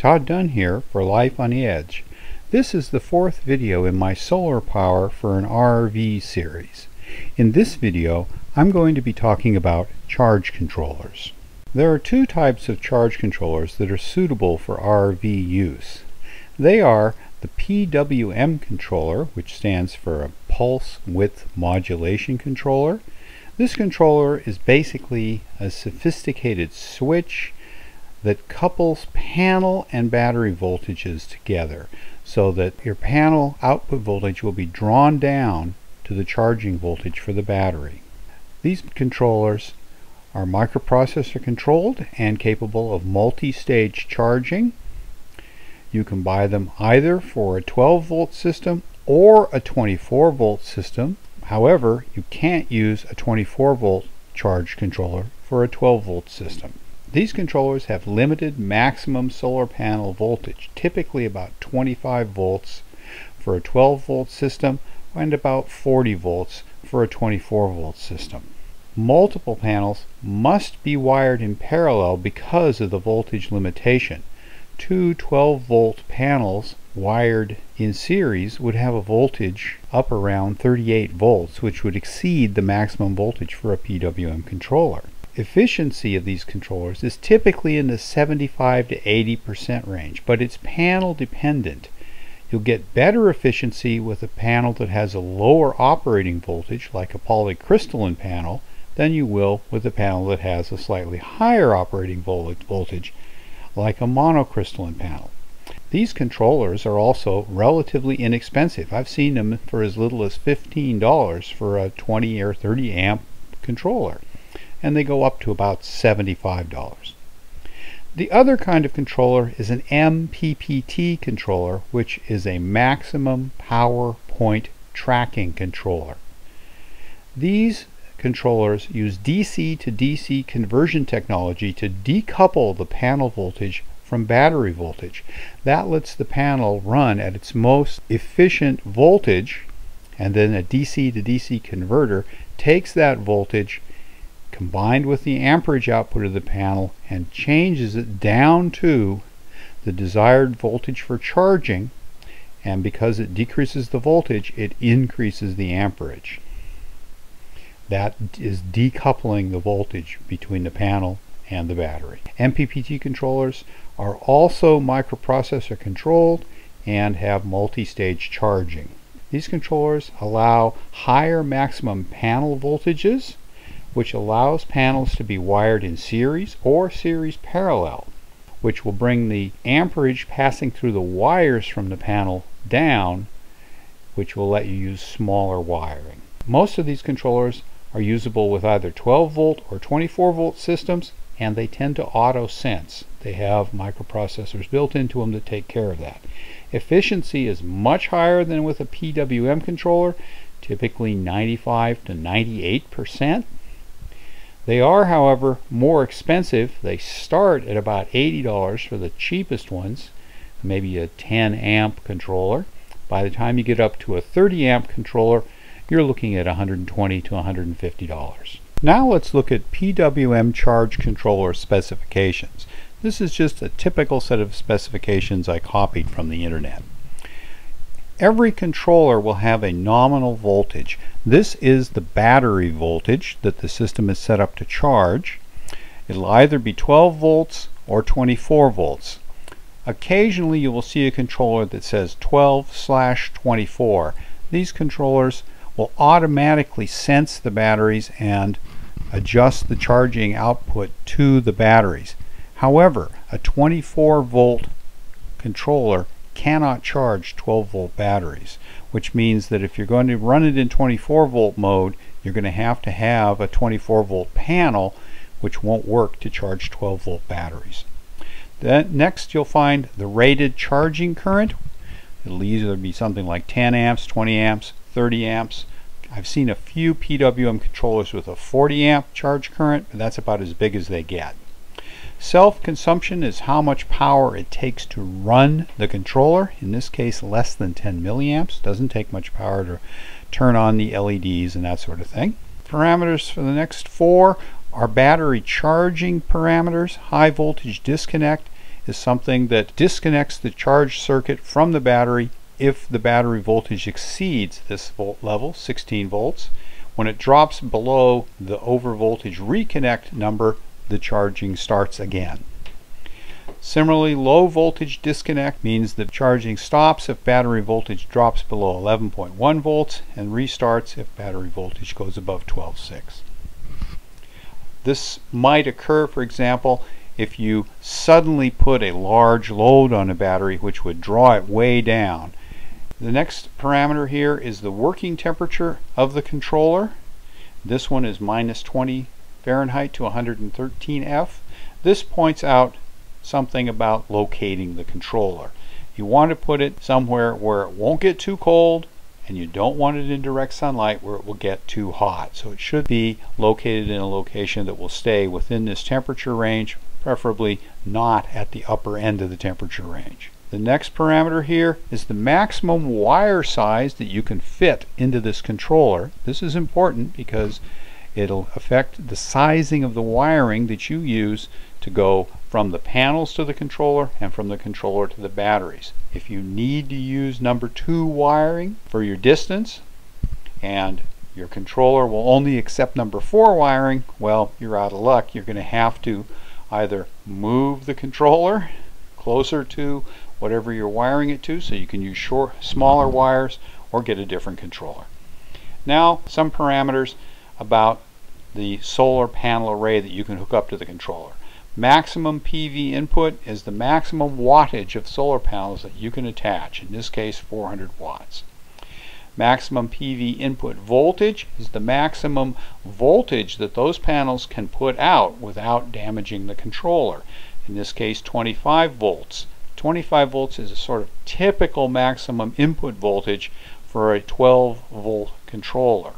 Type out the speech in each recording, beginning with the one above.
Todd Dunn here for Life on the Edge. This is the fourth video in my solar power for an RV series. In this video, I'm going to be talking about charge controllers. There are two types of charge controllers that are suitable for RV use. They are the PWM controller, which stands for a pulse width modulation controller. This controller is basically a sophisticated switch that couples panel and battery voltages together so that your panel output voltage will be drawn down to the charging voltage for the battery. These controllers are microprocessor controlled and capable of multi-stage charging. You can buy them either for a 12-volt system or a 24-volt system. However, you can't use a 24-volt charge controller for a 12-volt system. These controllers have limited maximum solar panel voltage, typically about 25 volts for a 12-volt system and about 40 volts for a 24-volt system. Multiple panels must be wired in parallel because of the voltage limitation. Two 12-volt panels wired in series would have a voltage up around 38 volts, which would exceed the maximum voltage for a PWM controller. Efficiency of these controllers is typically in the 75 to 80% range, but it's panel dependent. You'll get better efficiency with a panel that has a lower operating voltage, like a polycrystalline panel, than you will with a panel that has a slightly higher operating voltage, like a monocrystalline panel. These controllers are also relatively inexpensive. I've seen them for as little as $15 for a 20 or 30 amp controller, and they go up to about $75. The other kind of controller is an MPPT controller, which is a maximum power point tracking controller. These controllers use DC to DC conversion technology to decouple the panel voltage from battery voltage. That lets the panel run at its most efficient voltage, and then a DC to DC converter takes that voltage combined with the amperage output of the panel and changes it down to the desired voltage for charging, and because it decreases the voltage, it increases the amperage. That is decoupling the voltage between the panel and the battery. MPPT controllers are also microprocessor controlled and have multi-stage charging. These controllers allow higher maximum panel voltages, which allows panels to be wired in series or series parallel, which will bring the amperage passing through the wires from the panel down, which will let you use smaller wiring. Most of these controllers are usable with either 12-volt or 24-volt systems, and they tend to auto-sense. They have microprocessors built into them to take care of that. Efficiency is much higher than with a PWM controller, typically 95 to 98%. They are, however, more expensive. They start at about $80 for the cheapest ones, maybe a 10 amp controller. By the time you get up to a 30 amp controller, you're looking at $120 to $150. Now let's look at PWM charge controller specifications. This is just a typical set of specifications I copied from the internet. Every controller will have a nominal voltage. This is the battery voltage that the system is set up to charge. It'll either be 12 volts or 24 volts. Occasionally you will see a controller that says 12/24. These controllers will automatically sense the batteries and adjust the charging output to the batteries. However, a 24-volt controller cannot charge 12-volt batteries, which means that if you're going to run it in 24-volt mode, you're going to have a 24-volt panel, which won't work to charge 12-volt batteries. Then next you'll find the rated charging current. It'll either be something like 10 amps, 20 amps, 30 amps. I've seen a few PWM controllers with a 40 amp charge current, but that's about as big as they get. Self-consumption is how much power it takes to run the controller. In this case, less than 10 milliamps. Doesn't take much power to turn on the LEDs and that sort of thing. Parameters for the next four are battery charging parameters, high voltage disconnect, is something that disconnects the charge circuit from the battery if the battery voltage exceeds this volt level, 16 volts. When it drops below the overvoltage reconnect number, the charging starts again. Similarly, low voltage disconnect means that charging stops if battery voltage drops below 11.1 volts and restarts if battery voltage goes above 12.6. This might occur, for example, if you suddenly put a large load on a battery which would draw it way down. The next parameter here is the working temperature of the controller. This one is -20 Fahrenheit to 113 F. This points out something about locating the controller. You want to put it somewhere where it won't get too cold, and you don't want it in direct sunlight where it will get too hot. So it should be located in a location that will stay within this temperature range, preferably not at the upper end of the temperature range. The next parameter here is the maximum wire size that you can fit into this controller. This is important because it'll affect the sizing of the wiring that you use to go from the panels to the controller and from the controller to the batteries. If you need to use number 2 wiring for your distance and your controller will only accept number 4 wiring, well, you're out of luck. You're going to have to either move the controller closer to whatever you're wiring it to so you can use smaller wires, or get a different controller. Now, some parameters about the solar panel array that you can hook up to the controller. Maximum PV input is the maximum wattage of solar panels that you can attach, in this case 400 watts. Maximum PV input voltage is the maximum voltage that those panels can put out without damaging the controller, in this case 25 volts. 25 volts is a sort of typical maximum input voltage for a 12 volt controller.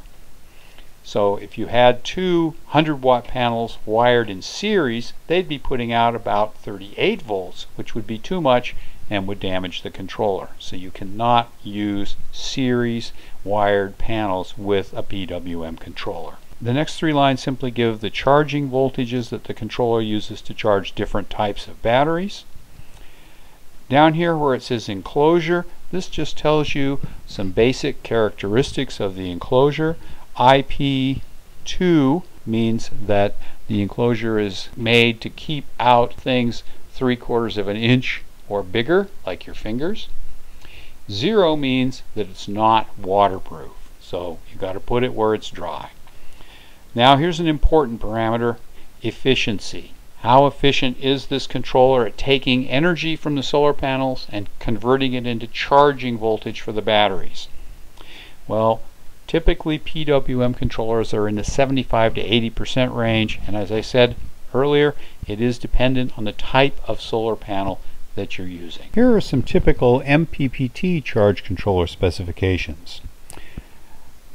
So if you had two 100-watt panels wired in series, they'd be putting out about 38 volts, which would be too much and would damage the controller. So you cannot use series wired panels with a PWM controller. The next 3 lines simply give the charging voltages that the controller uses to charge different types of batteries. Down here where it says enclosure, this just tells you some basic characteristics of the enclosure. IP2 means that the enclosure is made to keep out things 3/4 of an inch or bigger, like your fingers. 0 means that it's not waterproof, so you got to put it where it's dry. Now here's an important parameter: efficiency. How efficient is this controller at taking energy from the solar panels and converting it into charging voltage for the batteries? Well, typically PWM controllers are in the 75 to 80% range, and as I said earlier, it is dependent on the type of solar panel that you're using. Here are some typical MPPT charge controller specifications.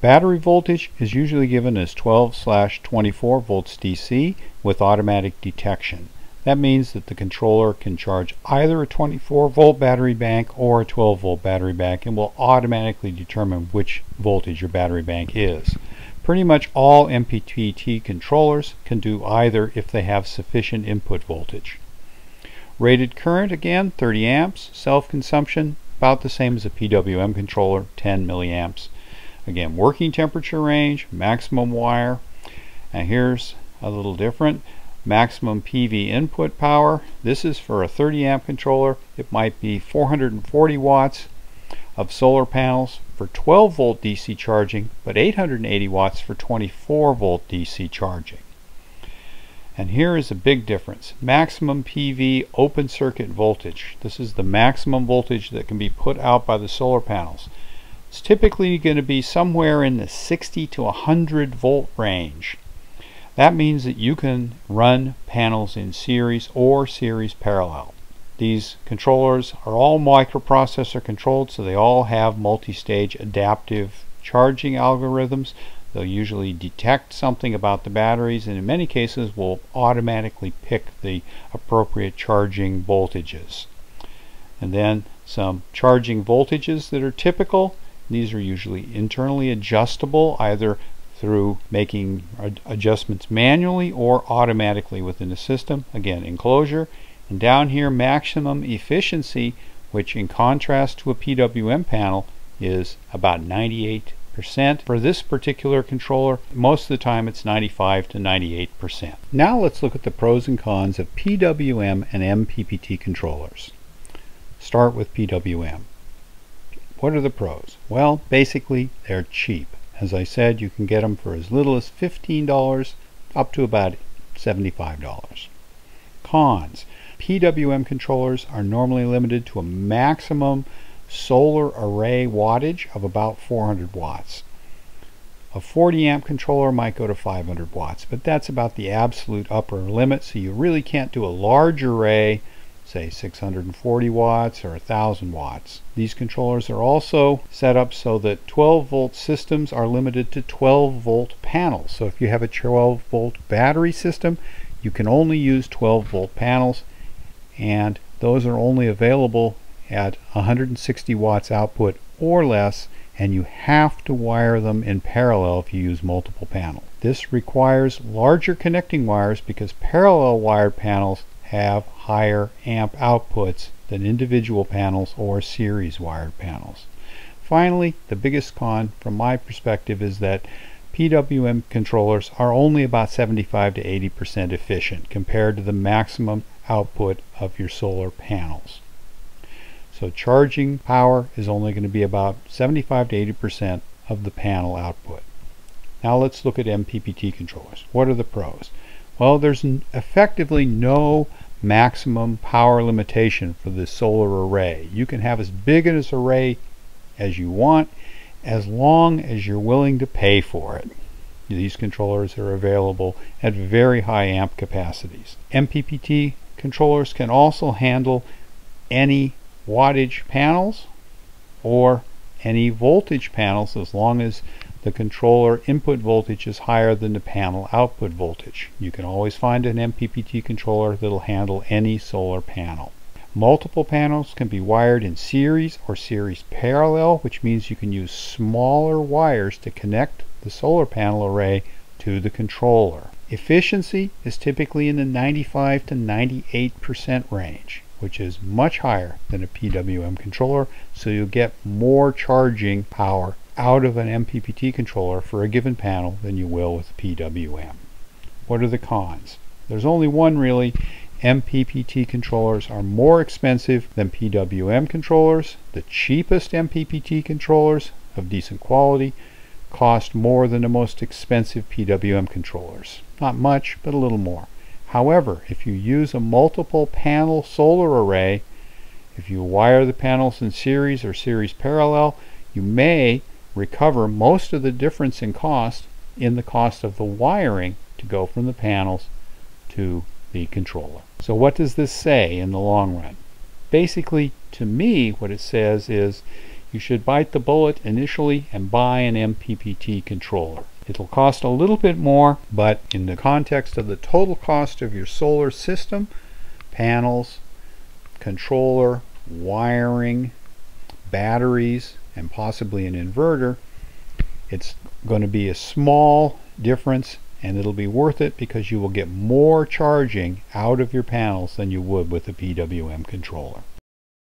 Battery voltage is usually given as 12/24 volts DC with automatic detection. That means that the controller can charge either a 24 volt battery bank or a 12 volt battery bank and will automatically determine which voltage your battery bank is. Pretty much all MPPT controllers can do either if they have sufficient input voltage. Rated current, again, 30 amps. Self-consumption, about the same as a PWM controller, 10 milliamps. Again, working temperature range, maximum wire, and here's a little different. Maximum PV input power. This is for a 30 amp controller. It might be 440 watts of solar panels for 12 volt DC charging, but 880 watts for 24 volt DC charging. And here is a big difference. Maximum PV open circuit voltage. This is the maximum voltage that can be put out by the solar panels. It's typically going to be somewhere in the 60 to 100 volt range. That means that you can run panels in series or series parallel. These controllers are all microprocessor controlled, so they all have multi-stage adaptive charging algorithms. They'll usually detect something about the batteries, and in many cases will automatically pick the appropriate charging voltages. And then some charging voltages that are typical. These are usually internally adjustable, either through making adjustments manually or automatically within the system. Again, enclosure, And down here, maximum efficiency, which in contrast to a PWM panel is about 98%. For this particular controller, most of the time it's 95 to 98%. Now let's look at the pros and cons of PWM and MPPT controllers. Start with PWM. What are the pros? Well, basically they're cheap. As I said, you can get them for as little as $15 up to about $75. Cons. PWM controllers are normally limited to a maximum solar array wattage of about 400 watts. A 40 amp controller might go to 500 watts, but that's about the absolute upper limit, so you really can't do a large array, say 640 watts or 1000 watts. These controllers are also set up so that 12 volt systems are limited to 12 volt panels. So if you have a 12 volt battery system, you can only use 12 volt panels, and those are only available at 160 watts output or less, and you have to wire them in parallel if you use multiple panels. This requires larger connecting wires because parallel wired panels have higher amp outputs than individual panels or series wired panels. Finally, the biggest con from my perspective is that PWM controllers are only about 75 to 80% efficient compared to the maximum output of your solar panels. So charging power is only going to be about 75 to 80% of the panel output. Now let's look at MPPT controllers. What are the pros? Well, there's effectively no maximum power limitation for the solar array. You can have as big an array as you want as long as you're willing to pay for it. These controllers are available at very high amp capacities. MPPT controllers can also handle any wattage panels or any voltage panels as long as the controller input voltage is higher than the panel output voltage. You can always find an MPPT controller that'll handle any solar panel. Multiple panels can be wired in series or series parallel, which means you can use smaller wires to connect the solar panel array to the controller. Efficiency is typically in the 95 to 98% range, which is much higher than a PWM controller, so you'll get more charging power out of an MPPT controller for a given panel than you will with PWM. What are the cons? There's only one really. MPPT controllers are more expensive than PWM controllers. The cheapest MPPT controllers of decent quality cost more than the most expensive PWM controllers. Not much, but a little more. However, if you use a multiple panel solar array, if you wire the panels in series or series parallel, you may recover most of the difference in cost in the cost of the wiring to go from the panels to the controller. So what does this say in the long run? Basically, to me, what it says is you should bite the bullet initially and buy an MPPT controller. It'll cost a little bit more, but in the context of the total cost of your solar system, panels, controller, wiring, batteries, and possibly an inverter, it's going to be a small difference, and it'll be worth it because you will get more charging out of your panels than you would with a PWM controller.